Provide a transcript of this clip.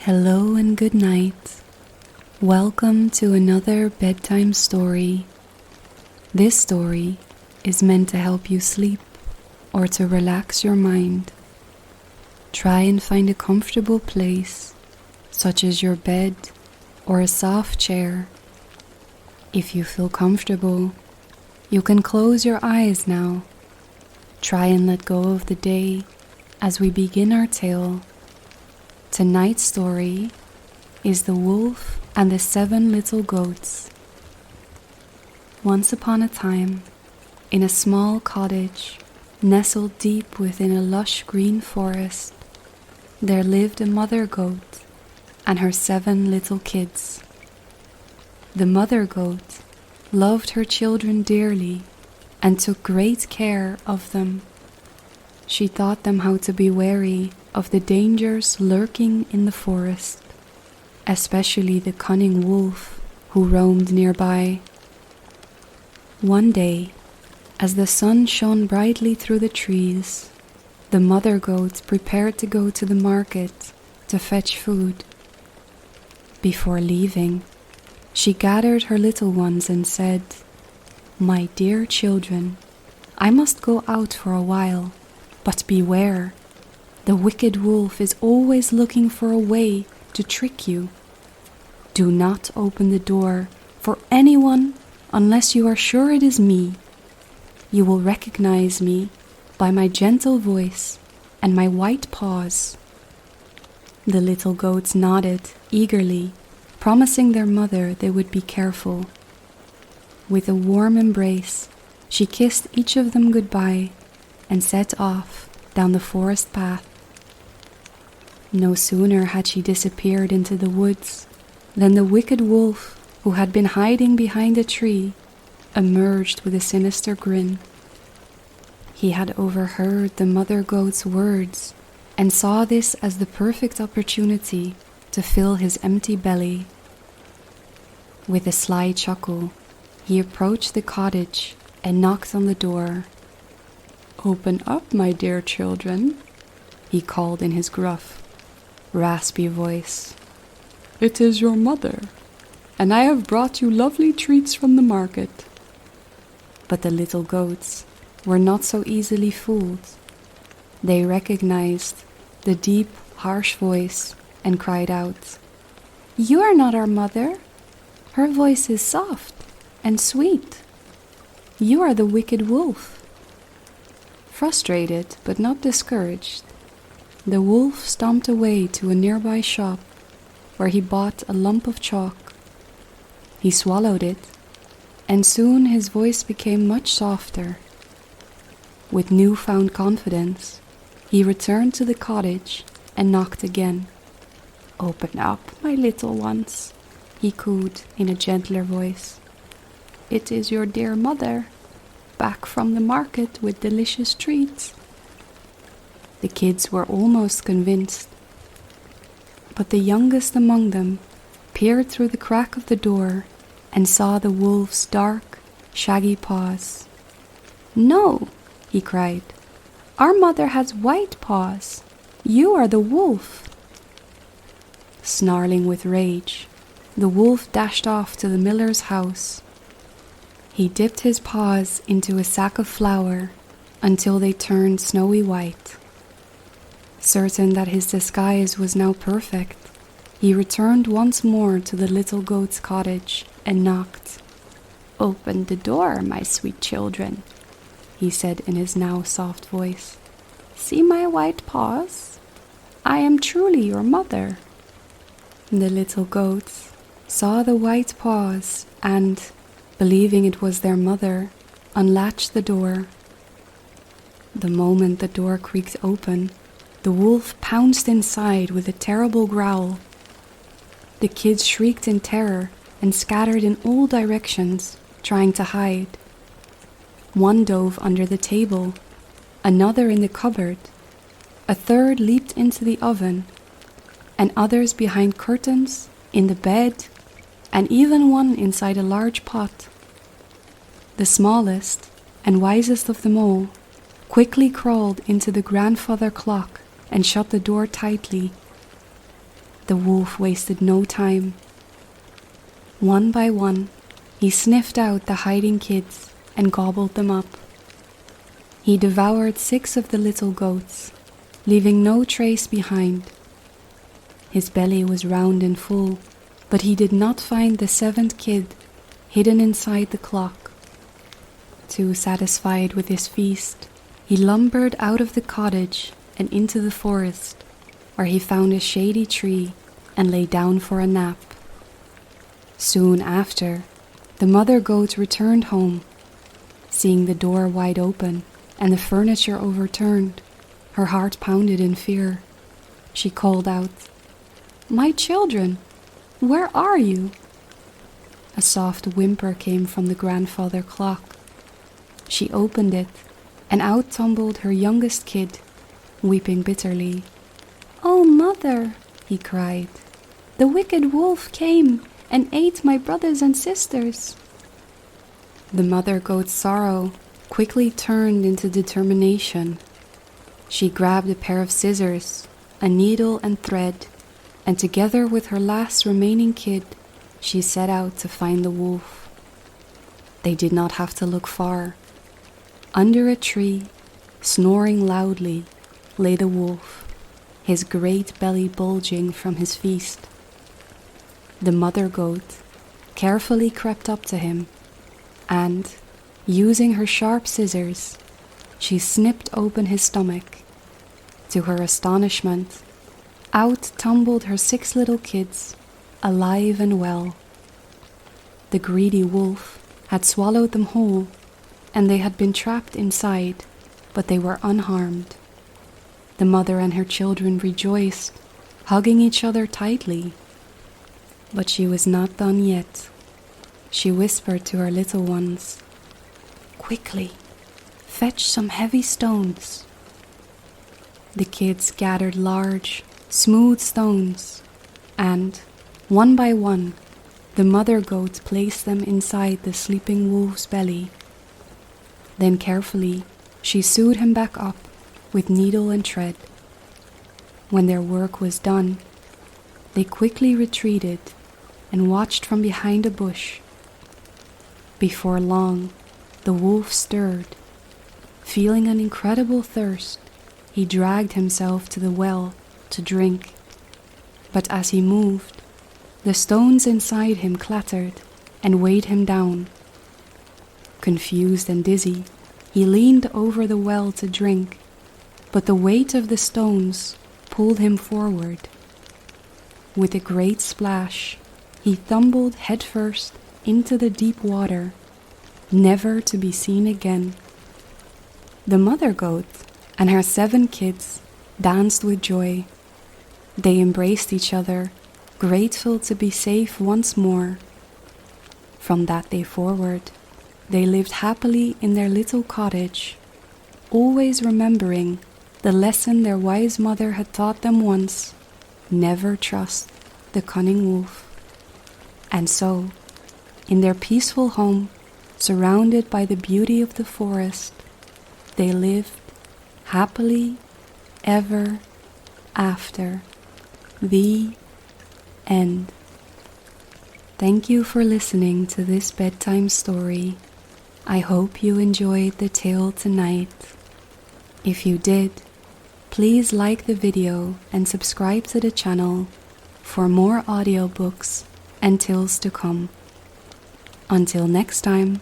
Hello and good night. Welcome to another bedtime story. This story is meant to help you sleep or to relax your mind. Try and find a comfortable place, such as your bed or a soft chair. If you feel comfortable, you can close your eyes now. Try and let go of the day as we begin our tale. Tonight's story is The Wolf and the Seven Little Goats. Once upon a time, in a small cottage nestled deep within a lush green forest, there lived a mother goat and her 7 little kids. The mother goat loved her children dearly and took great care of them. She taught them how to be wary of the dangers lurking in the forest, especially the cunning wolf who roamed nearby. One day, as the sun shone brightly through the trees, the mother goat prepared to go to the market to fetch food. Before leaving, she gathered her little ones and said, "My dear children, I must go out for a while, but beware. The wicked wolf is always looking for a way to trick you. Do not open the door for anyone unless you are sure it is me. You will recognize me by my gentle voice and my white paws." The little goats nodded eagerly, promising their mother they would be careful. With a warm embrace, she kissed each of them goodbye and set off down the forest path. No sooner had she disappeared into the woods than the wicked wolf, who had been hiding behind a tree, emerged with a sinister grin. He had overheard the mother goat's words and saw this as the perfect opportunity to fill his empty belly. With a sly chuckle, he approached the cottage and knocked on the door. "Open up, my dear children," he called in his gruff, raspy voice. "It is your mother, and I have brought you lovely treats from the market." But the little goats were not so easily fooled. They recognized the deep, harsh voice and cried out, "You are not our mother. Her voice is soft and sweet. You are the wicked wolf." Frustrated but not discouraged, the wolf stomped away to a nearby shop where he bought a lump of chalk. He swallowed it, and soon his voice became much softer. With newfound confidence, he returned to the cottage and knocked again. "Open up, my little ones," he cooed in a gentler voice. "It is your dear mother, back from the market with delicious treats." The kids were almost convinced, but the youngest among them peered through the crack of the door and saw the wolf's dark, shaggy paws. "No," he cried, "our mother has white paws. You are the wolf." Snarling with rage, the wolf dashed off to the miller's house. He dipped his paws into a sack of flour until they turned snowy white. Certain that his disguise was now perfect, he returned once more to the little goat's cottage and knocked. "Open the door, my sweet children," he said in his now soft voice. "See my white paws? I am truly your mother." The little goats saw the white paws and, believing it was their mother, unlatched the door. The moment the door creaked open, the wolf pounced inside with a terrible growl. The kids shrieked in terror and scattered in all directions, trying to hide. One dove under the table, another in the cupboard, a third leaped into the oven, and others behind curtains, in the bed, and even one inside a large pot. The smallest and wisest of them all quickly crawled into the grandfather clock and shut the door tightly. The wolf wasted no time. One by one, he sniffed out the hiding kids and gobbled them up. He devoured 6 of the little goats, leaving no trace behind. His belly was round and full, but he did not find the 7th kid hidden inside the clock. Too satisfied with his feast, he lumbered out of the cottage and into the forest, where he found a shady tree and lay down for a nap. Soon after, the mother goat returned home. Seeing the door wide open and the furniture overturned, her heart pounded in fear. She called out, "My children, where are you?" A soft whimper came from the grandfather clock. She opened it, and out tumbled her youngest kid, weeping bitterly. "Oh, mother," he cried, "the wicked wolf came and ate my brothers and sisters." The mother goat's sorrow quickly turned into determination. She grabbed a pair of scissors, a needle and thread, and together with her last remaining kid, she set out to find the wolf. They did not have to look far. Under a tree, snoring loudly, lay the wolf, his great belly bulging from his feast. The mother goat carefully crept up to him, and, using her sharp scissors, she snipped open his stomach. To her astonishment, out tumbled her 6 little kids, alive and well. The greedy wolf had swallowed them whole, and they had been trapped inside, but they were unharmed. The mother and her children rejoiced, hugging each other tightly. But she was not done yet. She whispered to her little ones, "Quickly, fetch some heavy stones." The kids gathered large, smooth stones, and, one by one, the mother goat placed them inside the sleeping wolf's belly. Then carefully, she sewed him back up with needle and thread. When their work was done, they quickly retreated and watched from behind a bush. Before long, the wolf stirred. Feeling an incredible thirst, he dragged himself to the well to drink. But as he moved, the stones inside him clattered and weighed him down. Confused and dizzy, he leaned over the well to drink, but the weight of the stones pulled him forward. With a great splash, he tumbled headfirst into the deep water, never to be seen again. The mother goat and her 7 kids danced with joy. They embraced each other, grateful to be safe once more. From that day forward, they lived happily in their little cottage, always remembering the lesson their wise mother had taught them once: never trust the cunning wolf. And so, in their peaceful home, surrounded by the beauty of the forest, they lived happily ever after. The end. Thank you for listening to this bedtime story. I hope you enjoyed the tale tonight. If you did, please like the video and subscribe to the channel for more audiobooks and tales to come. Until next time.